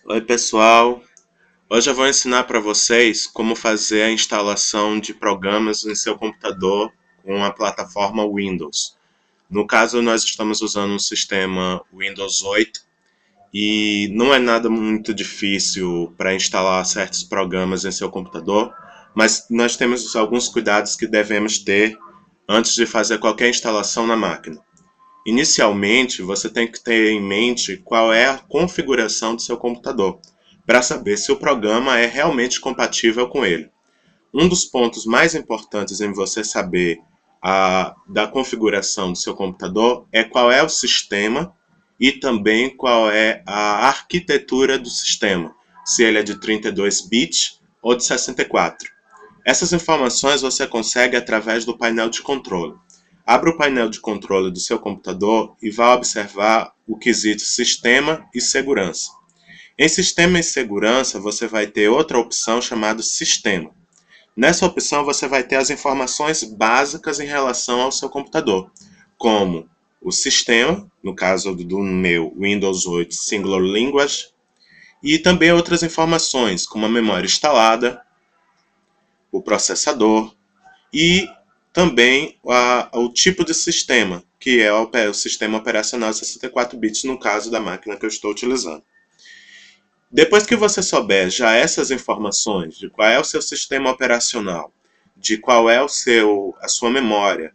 Oi, pessoal. Hoje eu vou ensinar para vocês como fazer a instalação de programas em seu computador com a plataforma Windows. No caso, nós estamos usando um sistema Windows 8 e não é nada muito difícil para instalar certos programas em seu computador, mas nós temos alguns cuidados que devemos ter antes de fazer qualquer instalação na máquina. Inicialmente, você tem que ter em mente qual é a configuração do seu computador, para saber se o programa é realmente compatível com ele. Um dos pontos mais importantes em você saber da configuração do seu computador é qual é o sistema e também qual é a arquitetura do sistema, se ele é de 32 bits ou de 64. Essas informações você consegue através do painel de controle. Abra o painel de controle do seu computador e vá observar o quesito Sistema e Segurança. Em Sistema e Segurança, você vai ter outra opção chamada Sistema. Nessa opção, você vai ter as informações básicas em relação ao seu computador, como o sistema, no caso do meu Windows 8 Singular Language, e também outras informações, como a memória instalada, o processador e também o tipo de sistema, que é o sistema operacional 64 bits no caso da máquina que eu estou utilizando. Depois que você souber já essas informações de qual é o seu sistema operacional, de qual é a sua memória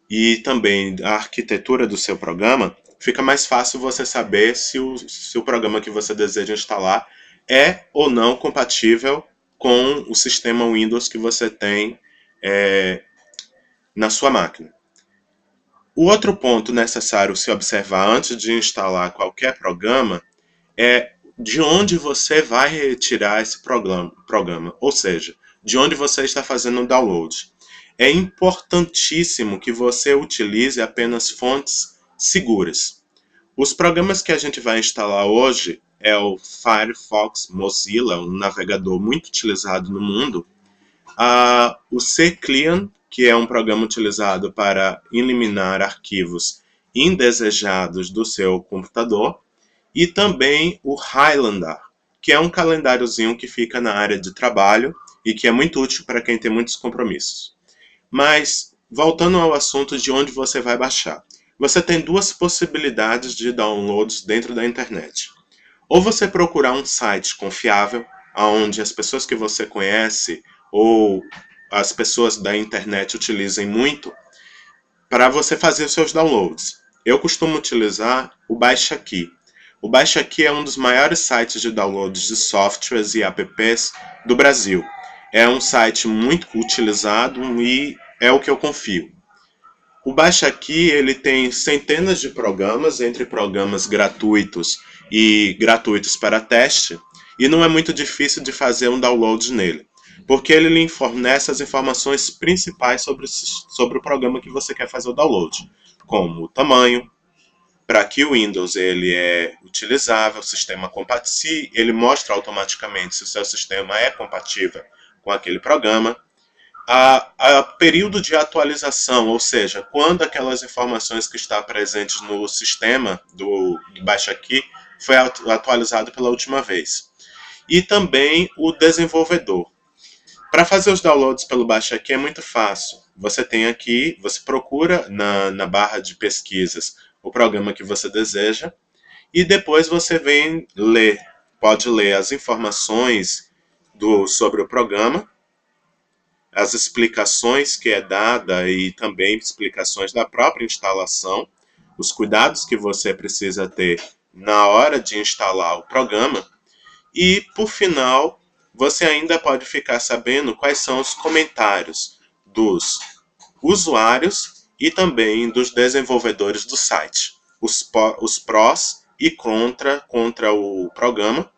e também a arquitetura do seu programa, fica mais fácil você saber se o programa que você deseja instalar é ou não compatível com o sistema Windows que você tem na sua máquina. O outro ponto necessário se observar antes de instalar qualquer programa é de onde você vai retirar esse programa, ou seja, de onde você está fazendo o download. É importantíssimo que você utilize apenas fontes seguras. Os programas que a gente vai instalar hoje é o Firefox Mozilla, um navegador muito utilizado no mundo, o CClean, que é um programa utilizado para eliminar arquivos indesejados do seu computador, e também o Highlander, que é um calendáriozinho que fica na área de trabalho e que é muito útil para quem tem muitos compromissos. Mas, voltando ao assunto de onde você vai baixar. Você tem duas possibilidades de downloads dentro da internet. Ou você procurar um site confiável, onde as pessoas que você conhece ou as pessoas da internet utilizem muito, para você fazer os seus downloads. Eu costumo utilizar o Baixa Aqui. O Baixa Aqui é um dos maiores sites de downloads de softwares e apps do Brasil. É um site muito utilizado e é o que eu confio. O Baixa Aqui ele tem centenas de programas, entre programas gratuitos e gratuitos para teste, e não é muito difícil de fazer um download nele, porque ele lhe fornece as informações principais sobre o programa que você quer fazer o download, como o tamanho, para que o Windows ele é utilizável, sistema compatível, ele mostra automaticamente se o seu sistema é compatível com aquele programa, a período de atualização, ou seja, quando aquelas informações que estão presentes no sistema do Baixa Aqui foi atualizado pela última vez. E também o desenvolvedor. Para fazer os downloads pelo Baixa Aqui é muito fácil. Você tem aqui, você procura na barra de pesquisas o programa que você deseja e depois você vem ler, pode ler as informações sobre o programa, as explicações que é dada e também explicações da própria instalação, os cuidados que você precisa ter na hora de instalar o programa e, por final, você ainda pode ficar sabendo quais são os comentários dos usuários e também dos desenvolvedores do site, os prós e contra o programa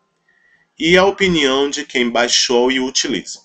e a opinião de quem baixou e utiliza.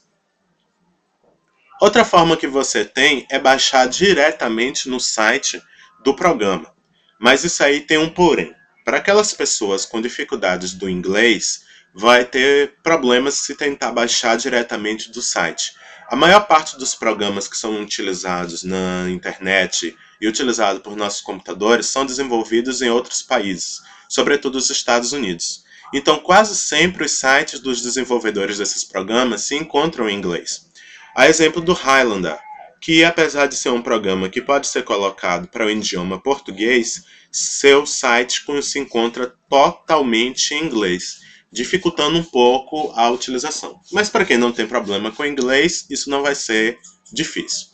Outra forma que você tem é baixar diretamente no site do programa. Mas isso aí tem um porém. Para aquelas pessoas com dificuldades do inglês, vai ter problemas se tentar baixar diretamente do site. A maior parte dos programas que são utilizados na internet e utilizados por nossos computadores são desenvolvidos em outros países, sobretudo os Estados Unidos. Então, quase sempre os sites dos desenvolvedores desses programas se encontram em inglês. A exemplo do Highlander, que apesar de ser um programa que pode ser colocado para o idioma português, seu site se encontra totalmente em inglês, dificultando um pouco a utilização. Mas para quem não tem problema com inglês, isso não vai ser difícil.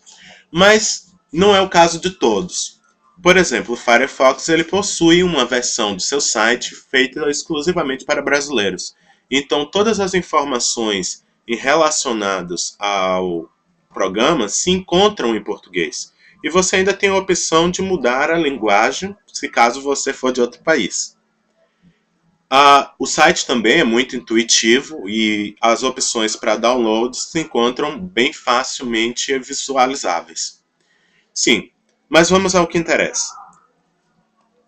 Mas não é o caso de todos. Por exemplo, o Firefox ele possui uma versão do seu site feita exclusivamente para brasileiros. Então, todas as informações relacionadas ao programa se encontram em português. E você ainda tem a opção de mudar a linguagem, se caso você for de outro país. O site também é muito intuitivo e as opções para download se encontram bem facilmente visualizáveis. Sim, mas vamos ao que interessa.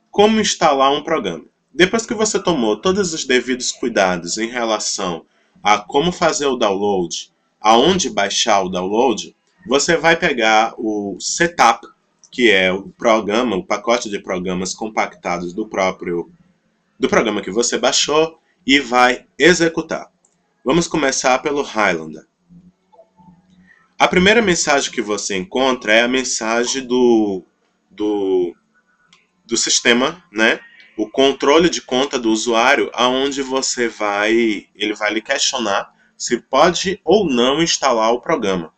Como instalar um programa? Depois que você tomou todos os devidos cuidados em relação a como fazer o download, aonde baixar o download, você vai pegar o setup, que é o programa, o pacote de programas compactados do programa que você baixou, e vai executar. Vamos começar pelo Highlander. A primeira mensagem que você encontra é a mensagem do sistema, né? O controle de conta do usuário, aonde ele vai lhe questionar se pode ou não instalar o programa.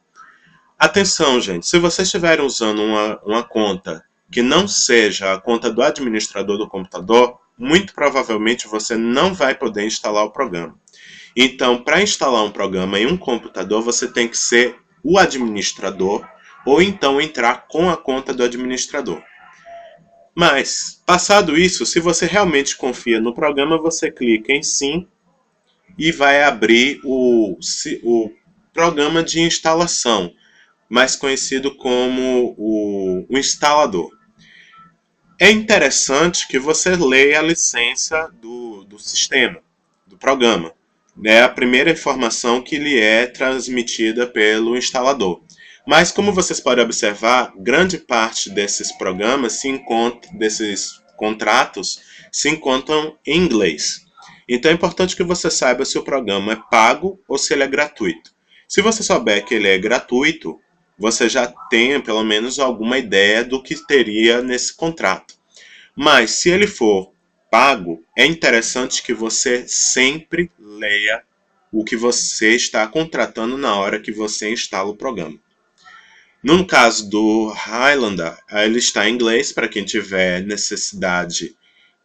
Atenção, gente, se vocês estiverem usando uma conta que não seja a conta do administrador do computador, muito provavelmente você não vai poder instalar o programa. Então, para instalar um programa em um computador, você tem que ser o administrador ou então entrar com a conta do administrador. Mas, passado isso, se você realmente confia no programa, você clica em sim e vai abrir o programa de instalação, mais conhecido como o instalador. É interessante que você leia a licença do sistema, do programa. É a primeira informação que lhe é transmitida pelo instalador. Mas como vocês podem observar, grande parte desses programas desses contratos se encontram em inglês. Então é importante que você saiba se o programa é pago ou se ele é gratuito. Se você souber que ele é gratuito, você já tem pelo menos alguma ideia do que teria nesse contrato. Mas se ele for pago, é interessante que você sempre leia o que você está contratando na hora que você instala o programa. No caso do Highlander, ele está em inglês, para quem tiver necessidade,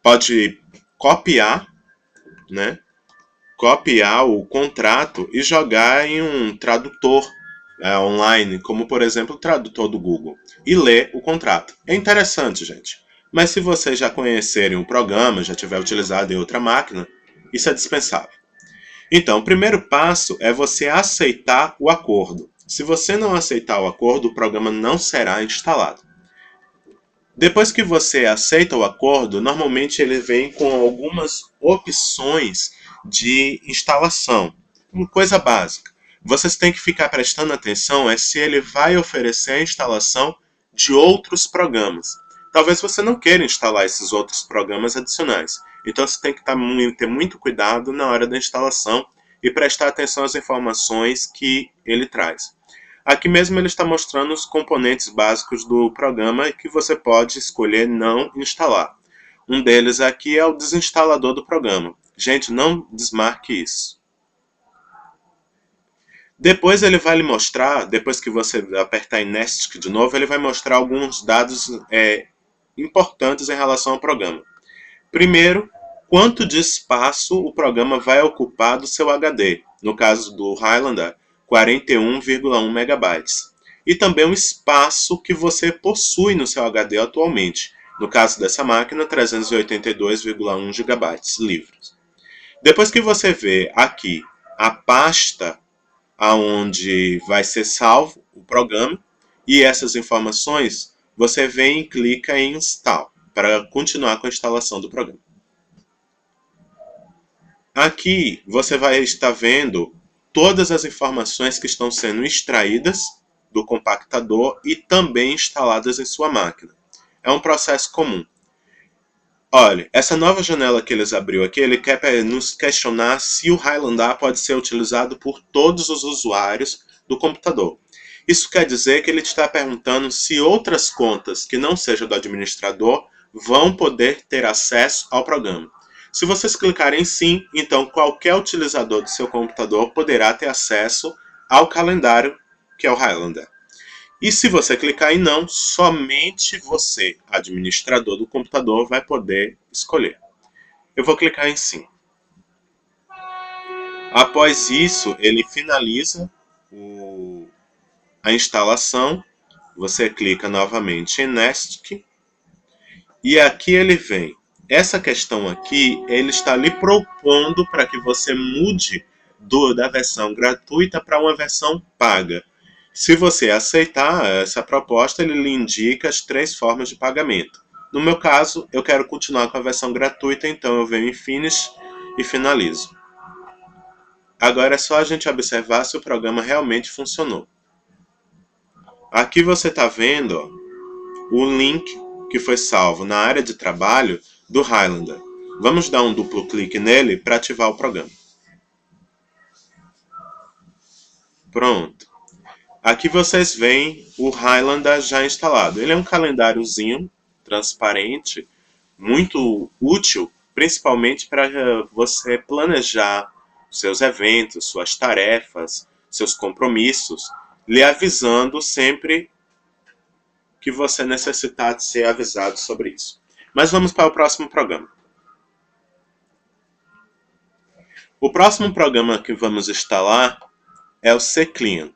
pode copiar, né? Copiar o contrato e jogar em um tradutor online, como por exemplo o tradutor do Google, e ler o contrato. É interessante, gente. Mas se vocês já conhecerem o programa, já tiver utilizado em outra máquina, isso é dispensável. Então, o primeiro passo é você aceitar o acordo. Se você não aceitar o acordo, o programa não será instalado. Depois que você aceita o acordo, normalmente ele vem com algumas opções de instalação. Uma coisa básica. Vocês têm que ficar prestando atenção se ele vai oferecer a instalação de outros programas. Talvez você não queira instalar esses outros programas adicionais. Então você tem que ter muito cuidado na hora da instalação e prestar atenção às informações que ele traz. Aqui mesmo ele está mostrando os componentes básicos do programa que você pode escolher não instalar. Um deles aqui é o desinstalador do programa. Gente, não desmarque isso. Depois ele vai lhe mostrar, depois que você apertar em Next de novo, ele vai mostrar alguns dados importantes em relação ao programa. Primeiro, quanto de espaço o programa vai ocupar do seu HD. No caso do Highlander, 41,1 MB. E também o espaço que você possui no seu HD atualmente. No caso dessa máquina, 382,1 GB livres. Depois que você vê aqui a pasta aonde vai ser salvo o programa e essas informações, você vem e clica em Install para continuar com a instalação do programa. Aqui você vai estar vendo todas as informações que estão sendo extraídas do compactador e também instaladas em sua máquina. É um processo comum. Olha, essa nova janela que eles abriu aqui, ele quer nos questionar se o Highlander pode ser utilizado por todos os usuários do computador. Isso quer dizer que ele está perguntando se outras contas que não sejam do administrador vão poder ter acesso ao programa. Se vocês clicarem em sim, então qualquer utilizador do seu computador poderá ter acesso ao calendário que é o Highlander. E se você clicar em não, somente você, administrador do computador, vai poder escolher. Eu vou clicar em sim. Após isso, ele finaliza a instalação. Você clica novamente em Next. E aqui ele vem. Essa questão aqui, ele está lhe propondo para que você mude da versão gratuita para uma versão paga. Se você aceitar essa proposta, ele lhe indica as 3 formas de pagamento. No meu caso, eu quero continuar com a versão gratuita, então eu venho em Finish e finalizo. Agora é só a gente observar se o programa realmente funcionou. Aqui você está vendo o link que foi salvo na área de trabalho do Highlander. Vamos dar um duplo clique nele para ativar o programa. Pronto. Aqui vocês veem o Highlander já instalado. Ele é um calendáriozinho transparente, muito útil, principalmente para você planejar seus eventos, suas tarefas, seus compromissos, lhe avisando sempre que você necessitar de ser avisado sobre isso. Mas vamos para o próximo programa. O próximo programa que vamos instalar é o CClean.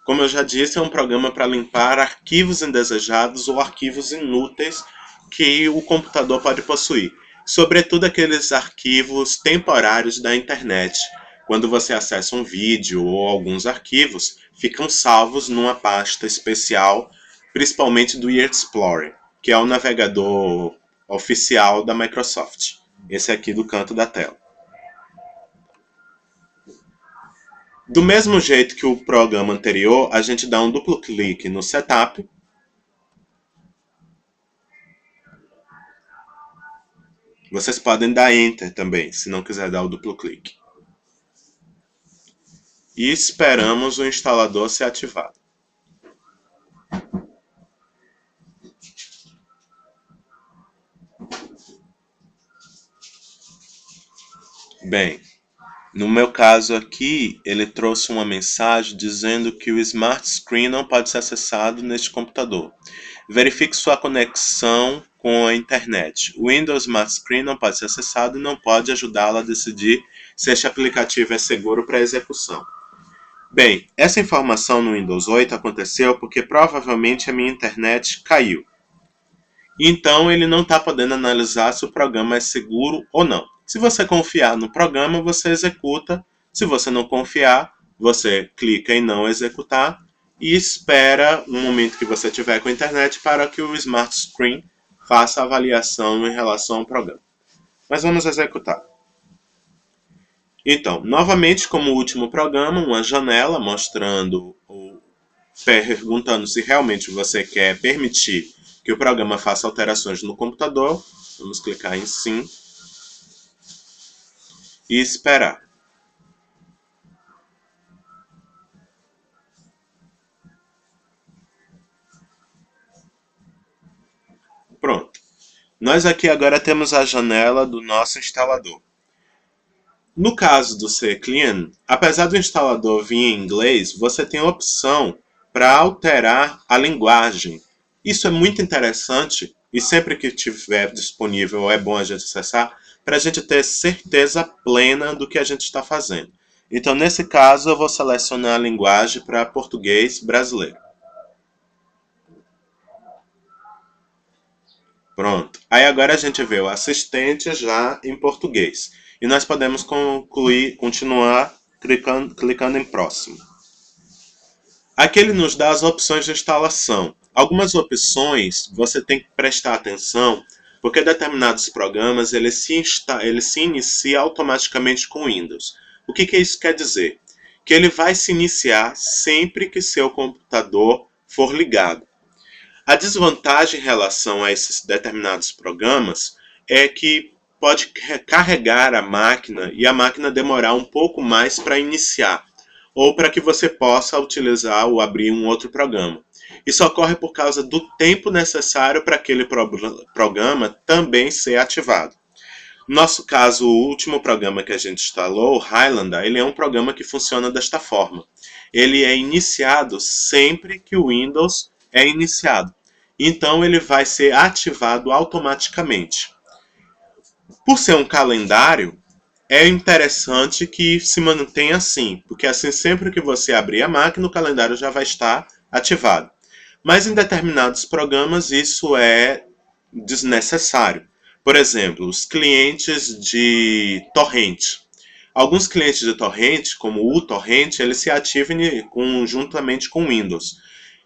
Como eu já disse, é um programa para limpar arquivos indesejados ou arquivos inúteis que o computador pode possuir. Sobretudo aqueles arquivos temporários da internet. Quando você acessa um vídeo ou alguns arquivos, ficam salvos numa pasta especial, principalmente do Explorer, que é o navegador oficial da Microsoft. Esse aqui do canto da tela. Do mesmo jeito que o programa anterior, a gente dá um duplo clique no Setup. Vocês podem dar Enter também, se não quiser dar o duplo clique. E esperamos o instalador ser ativado. Bem, no meu caso aqui, ele trouxe uma mensagem dizendo que o Smart Screen não pode ser acessado neste computador. Verifique sua conexão com a internet. O Windows Smart Screen não pode ser acessado e não pode ajudá-lo a decidir se este aplicativo é seguro para execução. Bem, essa informação no Windows 8 aconteceu porque provavelmente a minha internet caiu. Então ele não está podendo analisar se o programa é seguro ou não. Se você confiar no programa, você executa. Se você não confiar, você clica em não executar e espera um momento que você tiver com a internet para que o Smart Screen faça a avaliação em relação ao programa. Mas vamos executar. Então, novamente, como último programa, uma janela mostrando, perguntando se realmente você quer permitir que o programa faça alterações no computador. Vamos clicar em sim. E esperar. Pronto. Nós aqui agora temos a janela do nosso instalador. No caso do CClean, apesar do instalador vir em inglês, você tem a opção para alterar a linguagem. Isso é muito interessante e sempre que estiver disponível é bom a gente acessar para a gente ter certeza plena do que a gente está fazendo. Então, nesse caso, eu vou selecionar a linguagem para português brasileiro. Pronto. Aí agora a gente vê o assistente já em português. E nós podemos continuar clicando em próximo. Aqui ele nos dá as opções de instalação. Algumas opções você tem que prestar atenção, porque determinados programas ele se inicia automaticamente com Windows. O que isso quer dizer? Que ele vai se iniciar sempre que seu computador for ligado. A desvantagem em relação a esses determinados programas é que pode carregar a máquina e a máquina demorar um pouco mais para iniciar, ou para que você possa utilizar ou abrir um outro programa. Isso ocorre por causa do tempo necessário para aquele programa também ser ativado. No nosso caso, o último programa que a gente instalou, o Highlander, ele é um programa que funciona desta forma. Ele é iniciado sempre que o Windows é iniciado. Então ele vai ser ativado automaticamente. Por ser um calendário, é interessante que se mantenha assim, porque assim sempre que você abrir a máquina, o calendário já vai estar ativado. Mas em determinados programas isso é desnecessário. Por exemplo, os clientes de torrent. Alguns clientes de torrent, como o torrent, ele se ativa conjuntamente com o Windows.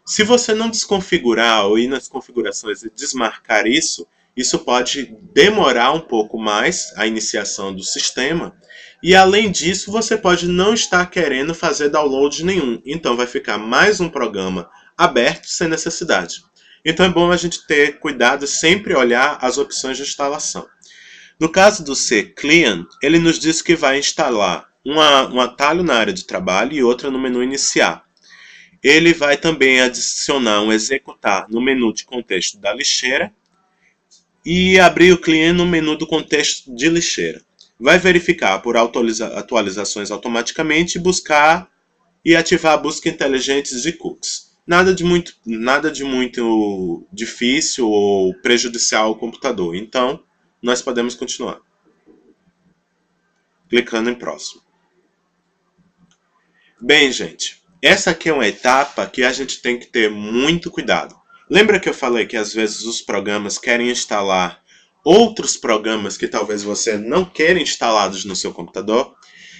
Se você não desconfigurar ou ir nas configurações e desmarcar isso, isso pode demorar um pouco mais a iniciação do sistema. E além disso, você pode não estar querendo fazer download nenhum. Então vai ficar mais um programa aberto sem necessidade. Então é bom a gente ter cuidado e sempre olhar as opções de instalação. No caso do C-Client, ele nos diz que vai instalar um atalho na área de trabalho e outra no menu iniciar. Ele vai também adicionar um executar no menu de contexto da lixeira e abrir o cliente no menu do contexto de lixeira. Vai verificar por atualizações automaticamente e buscar e ativar a busca inteligente de cookies. Nada de muito difícil ou prejudicial ao computador. Então, nós podemos continuar. Clicando em próximo. Bem, gente, essa aqui é uma etapa que a gente tem que ter muito cuidado. Lembra que eu falei que às vezes os programas querem instalar outros programas que talvez você não queira instalados no seu computador?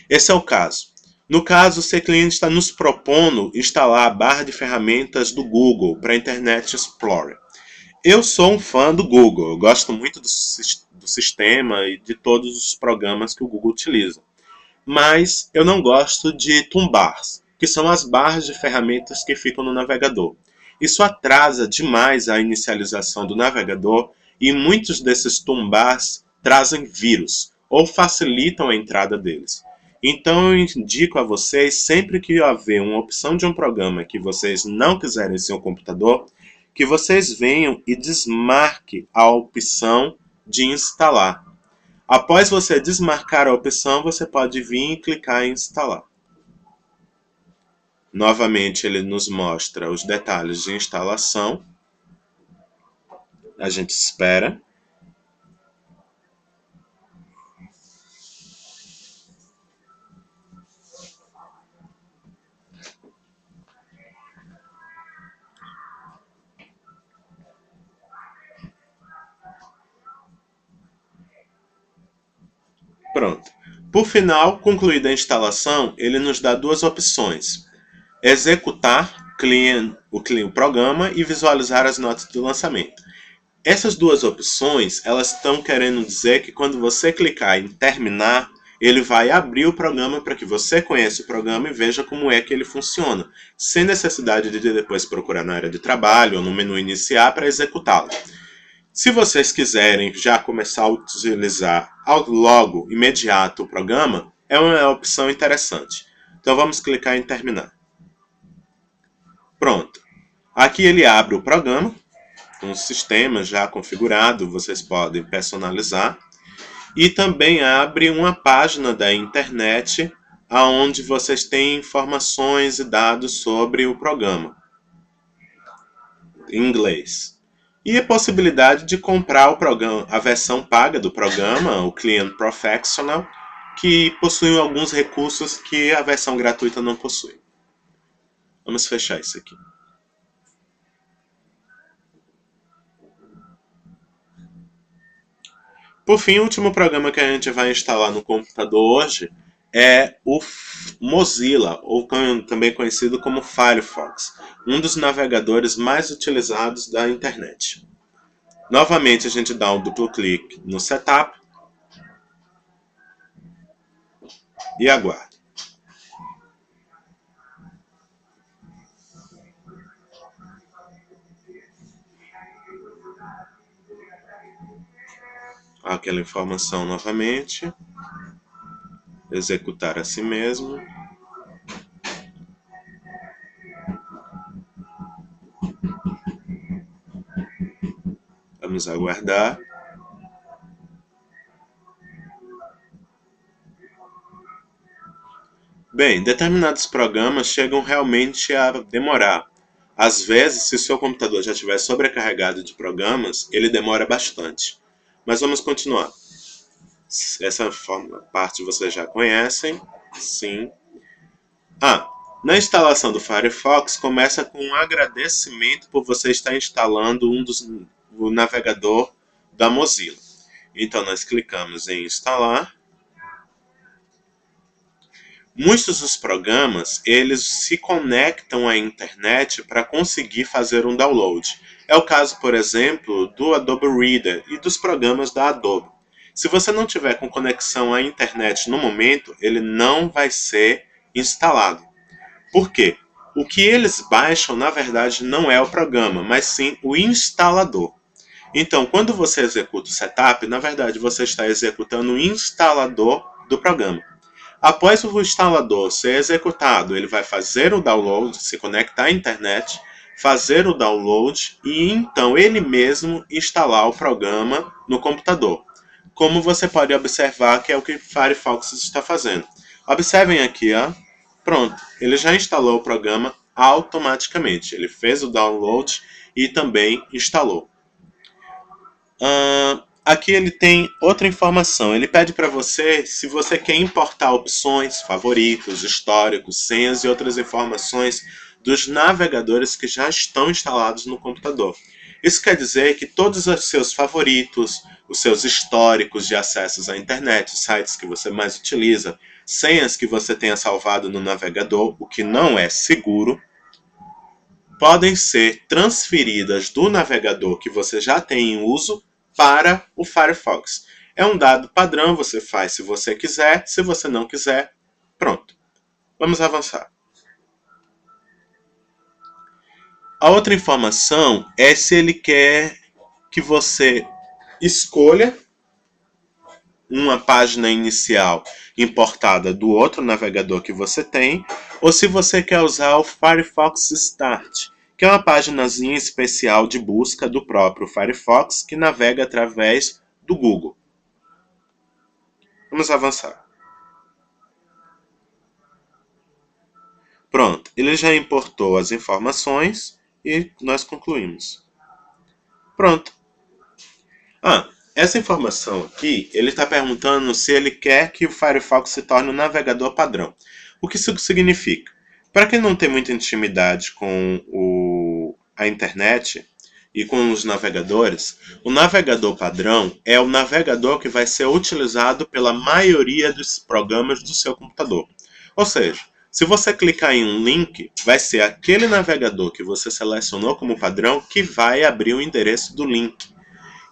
Esse é o caso. No caso, o C-Client está nos propondo instalar a barra de ferramentas do Google para Internet Explorer. Eu sou um fã do Google, eu gosto muito do sistema e de todos os programas que o Google utiliza. Mas eu não gosto de toolbars, que são as barras de ferramentas que ficam no navegador. Isso atrasa demais a inicialização do navegador e muitos desses toolbars trazem vírus ou facilitam a entrada deles. Então eu indico a vocês, sempre que haver uma opção de um programa que vocês não quiserem em seu computador, que vocês venham e desmarque a opção de instalar. Após você desmarcar a opção, você pode vir e clicar em instalar. Novamente, ele nos mostra os detalhes de instalação. A gente espera. Pronto. Por final, concluída a instalação, ele nos dá duas opções: executar o programa e visualizar as notas do lançamento. Essas duas opções, elas estão querendo dizer que quando você clicar em terminar, ele vai abrir o programa para que você conheça o programa e veja como é que ele funciona, sem necessidade de depois procurar na área de trabalho ou no menu iniciar para executá-lo. Se vocês quiserem já começar a utilizar logo, imediato, o programa, é uma opção interessante. Então vamos clicar em terminar. Pronto. Aqui ele abre o programa, com o sistema já configurado, vocês podem personalizar. E também abre uma página da internet onde vocês têm informações e dados sobre o programa, em inglês. E a possibilidade de comprar o programa, a versão paga do programa, o Client Professional, que possui alguns recursos que a versão gratuita não possui. Vamos fechar isso aqui. Por fim, o último programa que a gente vai instalar no computador hoje é o Mozilla, ou também conhecido como Firefox, um dos navegadores mais utilizados da internet. Novamente, a gente dá um duplo clique no Setup e aguarda. aquela informação novamente. Executar a si mesmo. Vamos aguardar. Bem, determinados programas chegam realmente a demorar. Às vezes, se o seu computador já estiver sobrecarregado de programas, ele demora bastante. Mas vamos continuar. Essa parte vocês já conhecem. Sim. Na instalação do Firefox, começa com um agradecimento por você estar instalando o navegador da Mozilla. Então, nós clicamos em instalar. Muitos dos programas, eles se conectam à internet para conseguir fazer um download. É o caso, por exemplo, do Adobe Reader e dos programas da Adobe. Se você não tiver com conexão à internet no momento, ele não vai ser instalado. Por quê? O que eles baixam, na verdade, não é o programa, mas sim o instalador. Então, quando você executa o setup, na verdade, você está executando o instalador do programa. Após o instalador ser executado, ele vai fazer o download, se conectar à internet, fazer o download e então ele mesmo instalar o programa no computador. Como você pode observar que é o que o Firefox está fazendo. Observem aqui, ó. Pronto, ele já instalou o programa automaticamente. Ele fez o download e também instalou. Aqui ele tem outra informação. Ele pede para você se você quer importar opções, favoritos, históricos, senhas e outras informações dos navegadores que já estão instalados no computador. Isso quer dizer que todos os seus favoritos, os seus históricos de acessos à internet, os sites que você mais utiliza, senhas que você tenha salvado no navegador, o que não é seguro, podem ser transferidas do navegador que você já tem em uso para o Firefox. É um dado padrão, você faz se você quiser, se você não quiser, pronto. Vamos avançar. A outra informação é se ele quer que você escolha uma página inicial importada do outro navegador que você tem, ou se você quer usar o Firefox Start, que é uma paginazinha especial de busca do próprio Firefox que navega através do Google. Vamos avançar. Pronto, ele já importou as informações e nós concluímos. Pronto. Essa informação aqui, ele está perguntando se ele quer que o Firefox se torne um navegador padrão. O que isso significa? Para quem não tem muita intimidade com a internet e com os navegadores, o navegador padrão é o navegador que vai ser utilizado pela maioria dos programas do seu computador. Ou seja, se você clicar em um link, vai ser aquele navegador que você selecionou como padrão que vai abrir o endereço do link.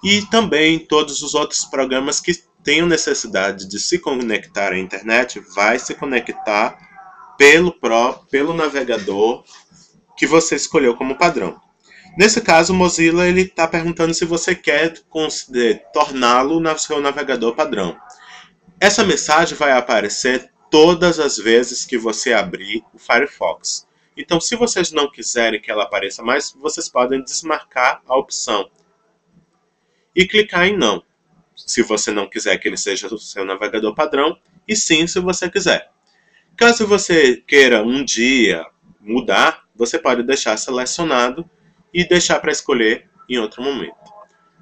E também todos os outros programas que tenham necessidade de se conectar à internet vai se conectar pelo navegador que você escolheu como padrão. Nesse caso, o Mozilla está perguntando se você quer torná-lo no seu navegador padrão. Essa mensagem vai aparecer todas as vezes que você abrir o Firefox. Então, se vocês não quiserem que ela apareça mais, vocês podem desmarcar a opção e clicar em não, se você não quiser que ele seja o seu navegador padrão, e sim se você quiser. Caso você queira um dia mudar, você pode deixar selecionado e deixar para escolher em outro momento.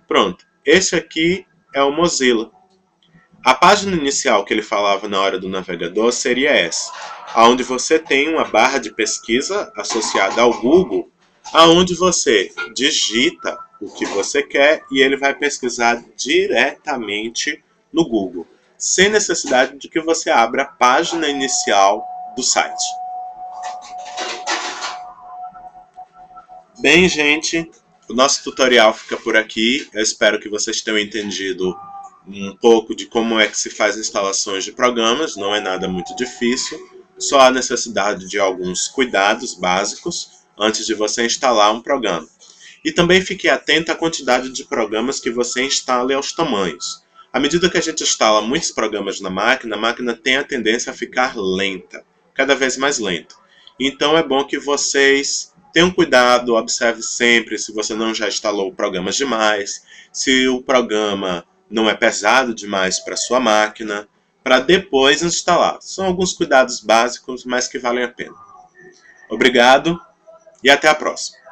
Pronto, esse aqui é o Mozilla. A página inicial que ele falava na hora do navegador seria essa, onde você tem uma barra de pesquisa associada ao Google, onde você digita o que você quer e ele vai pesquisar diretamente no Google, sem necessidade de que você abra a página inicial do site. Bem, gente, o nosso tutorial fica por aqui. Eu espero que vocês tenham entendido um pouco de como é que se faz instalações de programas. Não é nada muito difícil, só há necessidade de alguns cuidados básicos antes de você instalar um programa. E também fique atento à quantidade de programas que você instala e aos tamanhos. À medida que a gente instala muitos programas na máquina, a máquina tem a tendência a ficar lenta, cada vez mais lenta. Então é bom que vocês tenham cuidado, observe sempre se você não já instalou programas demais, se o programa não é pesado demais para sua máquina, para depois instalar. São alguns cuidados básicos, mas que valem a pena. Obrigado e até a próxima.